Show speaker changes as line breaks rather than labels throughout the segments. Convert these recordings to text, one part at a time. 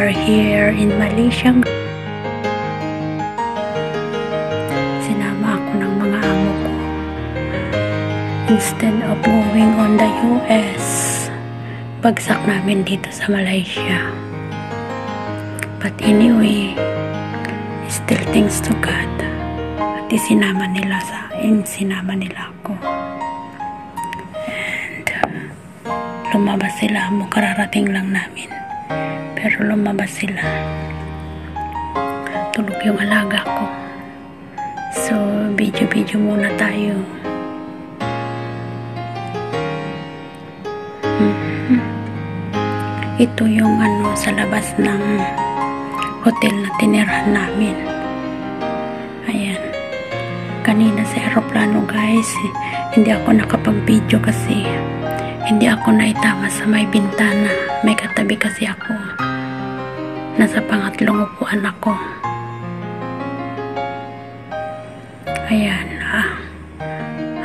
are here in Malaysia. Sinama ako ng mga amo ko. Instead of going on the US, bagsak namin dito sa Malaysia. But anyway, still thanks to God. At sinama nila ako. And lumabas sila, kararating lang namin. Pero lumabas sila. Tulog yung alaga ko. So, video muna tayo. Ito yung sa labas ng hotel na tinirahan namin. Ayan. Kanina sa aeroplano guys, hindi ako nakapag-video kasi hindi ako naitama sa may bintana. May katabi kasi ako. Nasa pangatlong upuan ako. Ayan.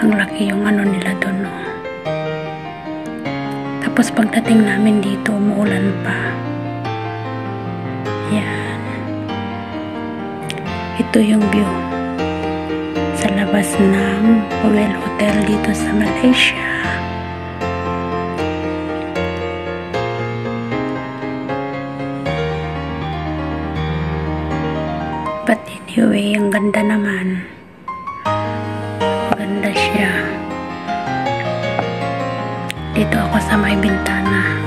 Ang laki yung nila doon. Tapos pagdating namin dito, umuulan pa. Yan. Ito yung view sa labas ng Well Hotel dito sa Malaysia. But anyway, ang ganda naman. Maganda siya. Dito ako sa may bintana.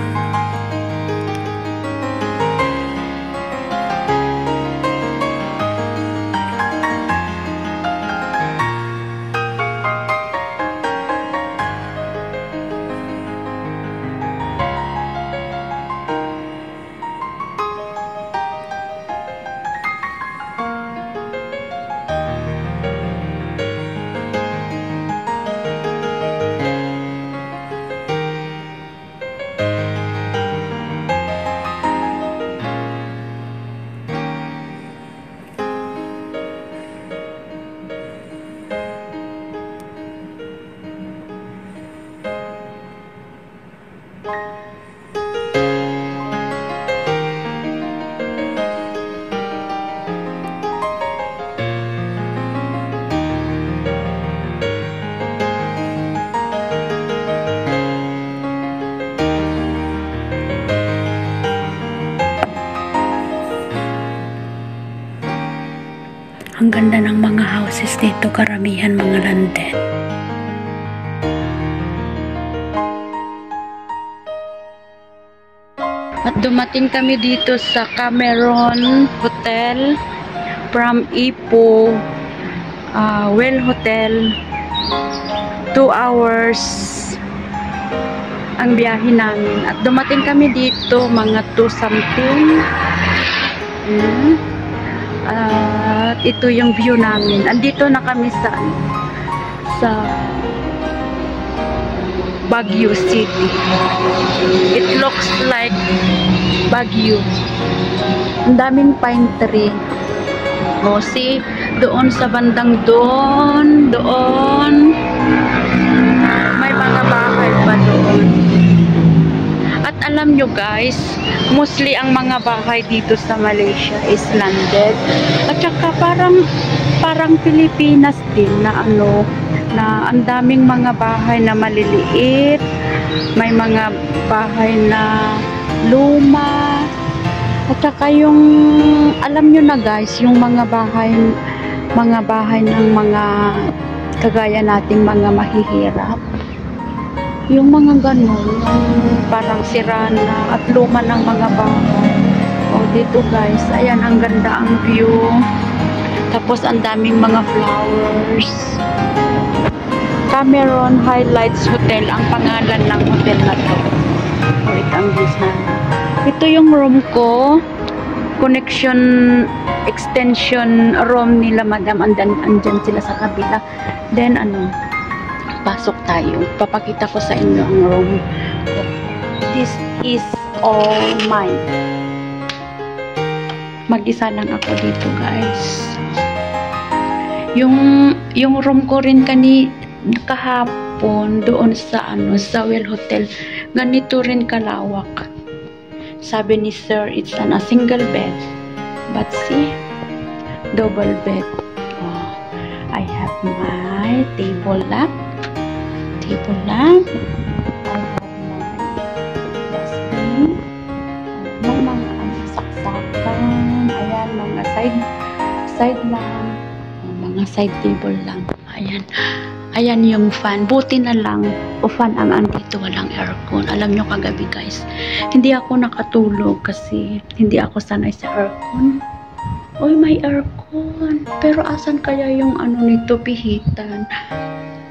Ang ganda ng mga houses dito, karamihan mga landed. At dumating kami dito sa Cameron Hotel from Ipoh Well Hotel. 2 hours ang biyahe namin. At dumating kami dito mga 2 something. At ito yung view namin. Andito na kami sa Baguio City. It looks like Baguio. Ang daming pine tree. O, see, doon sa bandang doon, may mga bahay pa doon. At alam nyo guys, mostly ang mga bahay dito sa Malaysia is landed. At saka parang Pilipinas din na na ang daming mga bahay na maliliit, may mga bahay na luma, at saka yung alam nyo na guys, yung mga bahay ng mga kagaya nating mga mahihirap, yung mga ganun, parang sira na at luma ng mga bahay. O dito guys, ayan, ang ganda ang view, tapos ang daming mga flowers. Cameron Highlights Hotel ang pangalan ng hotel na to. Wait, ang views na. Ito yung room ko, connection extension room nila madam, andyan sila sa kabila. Then pasok tayo, papakita ko sa inyo ang room. This is all mine. Mag-isa lang ako dito guys. Yung room ko rin kahapon doon sa sa Well Hotel, ganito rin kalawak. Sabi ni sir, it's a single bed. But see, double bed. Oh, I have my table lamp. I have my dustbin. May mga saksakan. Ayan, mga side lamp. Mga side table lamp. Ayan. Ayan yung fan. Buti na lang, fan ang andito, walang aircon. Alam nyo kagabi guys, hindi ako nakatulog kasi hindi ako sanay sa aircon. Oy, may aircon. Pero asan kaya yung ano nito, pihitan?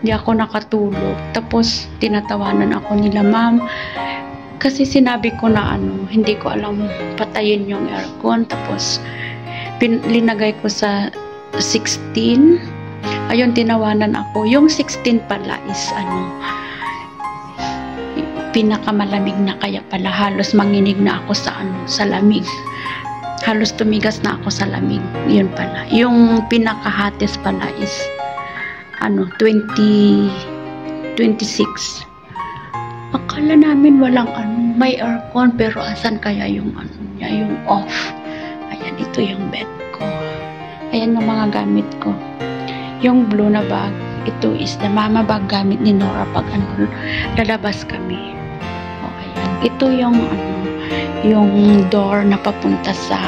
Hindi ako nakatulog. Tapos, tinatawanan ako nila, ma'am. Kasi sinabi ko na hindi ko alam patayin yung aircon. Tapos, linagay ko sa 16. Ayun, tinawanan ako. Yung 16 pala is pinakamalamig na, kaya pala halos manginig na ako sa lamig. Halos tumigas na ako sa lamig. Yun pala. Yung pinakahates pala is 26. Akala namin walang may aircon, pero asan kaya yung yung off. Ayan, ito yung bed ko. Ayan yung mga gamit ko. Yung blue na bag, ito is the mama bag gamit ni Nora pag lalabas kami. O, ayan. Ito yung door na papunta sa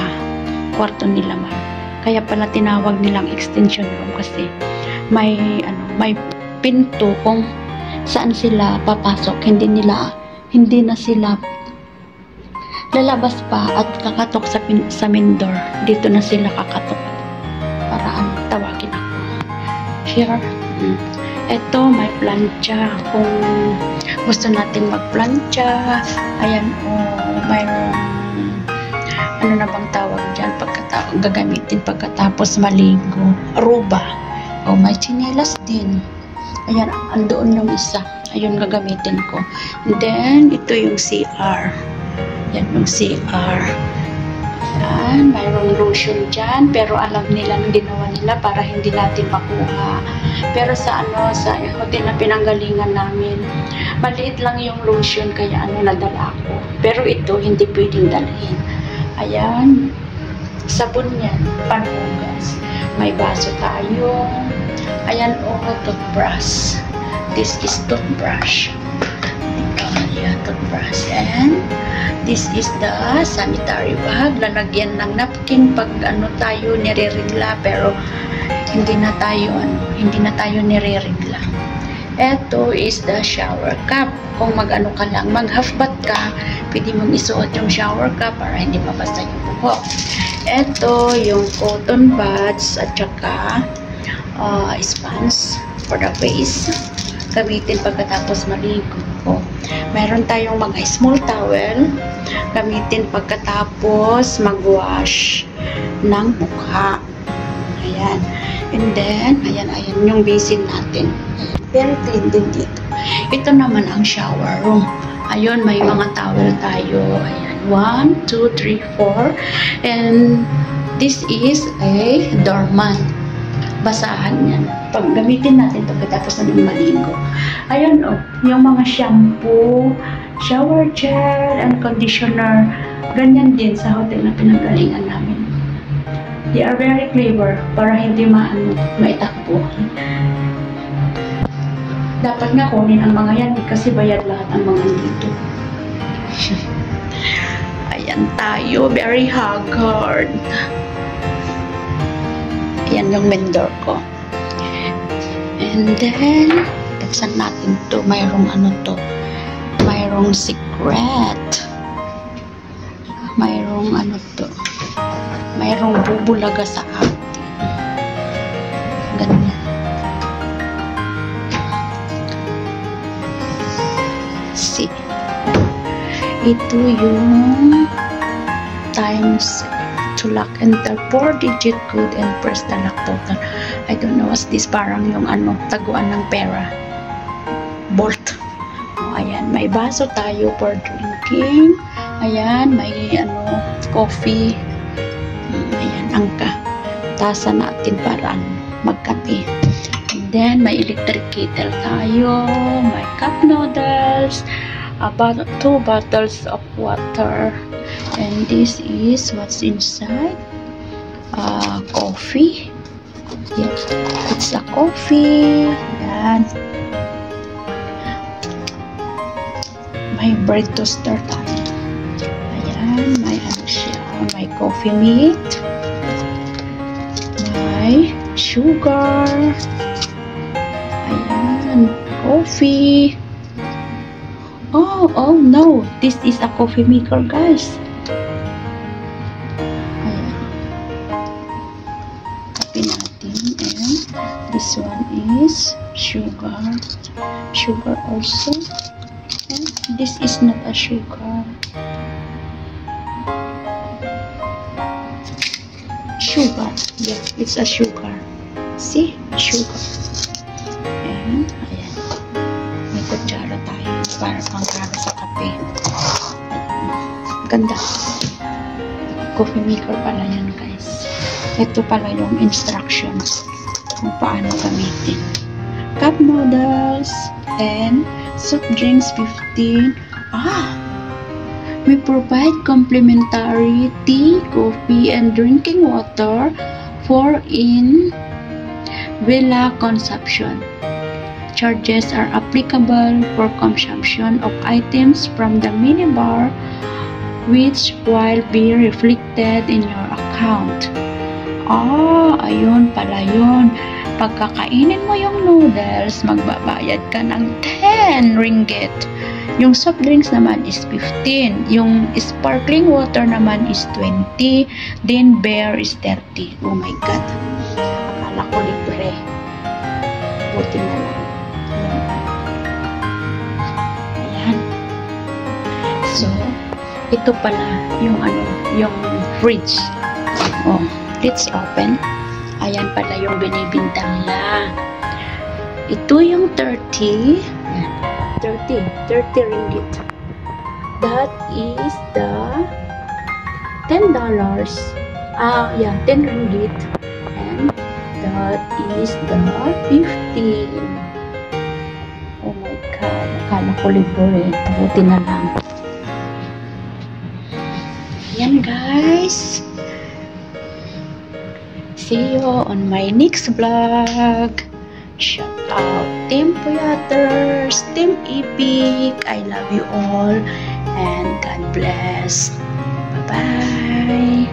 kwarto nila, ma'am. Kaya pala tinawag nilang extension room kasi may pinto kung saan sila papasok. Hindi na sila lalabas pa at kakatok sa main door. Dito na sila kakatok para tawagin ako. Here, eto may plancha kung gusto natin magplancha. Ayan, mayroong na bang tawag dyan gagamitin pagkatapos maligo, aruba. May tsinelas din. Ayan, andoon yung isa. Ayun, gagamitin ko. And then, ito yung CR. Yan yung CR. Ayan, mayroong lotion dyan, pero alam nila nang ginawa nila para hindi natin makuha. Pero sa hotel na pinanggalingan namin, maliit lang yung lotion, kaya nadala ko. Pero ito, hindi pwedeng dalhin. Ayan, sabon yan, panhugas. May baso tayo. Ayan, toothbrush. This is toothbrush. Ayan, toothbrush. And this is the sanitary bag. Lalagyan ng napkin pag tayo nire-regla, pero hindi na tayo nire-regla. Ito is the shower cap. Kung ka lang, mag-half bath ka, pwede mong isuot yung shower cap para hindi mabasa yung buhok. Ito yung cotton buds at saka sponge for the face. Gamitin pagkatapos maligo. Meron tayong mga small towel. Gamitin pagkatapos mag-wash ng mukha. Ayan. And then, ayan yung basin natin. Very clean din dito. Ito naman ang shower room. Ayun, may mga towel tayo. Ayan, 1, 2, 3, 4. And this is a doormat. Basahan yan. Pag gamitin natin ito pagkatapos ng maligo. Ayun, yung mga shampoo, shower gel, and conditioner. Ganyan din sa hotel na pinanggalingan namin. They are very clever para hindi maitakbo. Dapat nga kunin ang mga yan kasi bayad lahat ang mga dito. Ayan tayo, very haggard. Ayan yung vendor ko. And then, buksan natin to. Mayroong mayroong secret. Mayroong mayroong bubulaga sa atin. Ganyan. See. Ito yung times to lock enter 4-digit code and press the lock button. I don't know what's this. Parang yung taguan ng pera. Bolt. Ayan, may baso tayo for drinking. Ayan, may coffee. Ayan, ang tasa natin para magkape. And then, may electric kettle tayo. May cup noodles. 2 bottles of water. And this is what's inside. Coffee. Yeah, it's a coffee. Yan. May bread toaster tayo. Ayan, may ano siya. May coffee meat. May sugar. Ayan, coffee. Oh no, this is a coffee maker, guys. Ayan. Copy natin. And this one is sugar. Sugar also. And this is not a sugar. Sugar. Yeah, it's a sugar. See? Sugar. And, ayan. May kutsara tayo para pangkara sa kape. Ganda. Coffee maker pala yan, guys. Ito pala yung instructions kung paano gamitin. Cup noodles and soft drinks 15. We provide complimentary tea, coffee, and drinking water for in villa consumption. Charges are applicable for consumption of items from the minibar, which will be reflected in your account. Ayun pala yun. Pagkakainin mo yung noodles, magbabayad ka ng 10 ringgit. Yung soft drinks naman is 15. Yung sparkling water naman is 20. Then beer is 30. Oh my God. Akala ko libre. Buti na lang. Ayan. So, ito pala yung yung fridge. Let's open. Ayan pala yung binibintang nila. Ito yung 30 ringgit. That is the $10. 10 ringgit. And that is the 15. Oh my God. Akala ko libre. Buti na lang. Yan, guys. See you on my next vlog. Shout out Team Puyaters, Team Epic. I love you all and God bless. Bye-bye.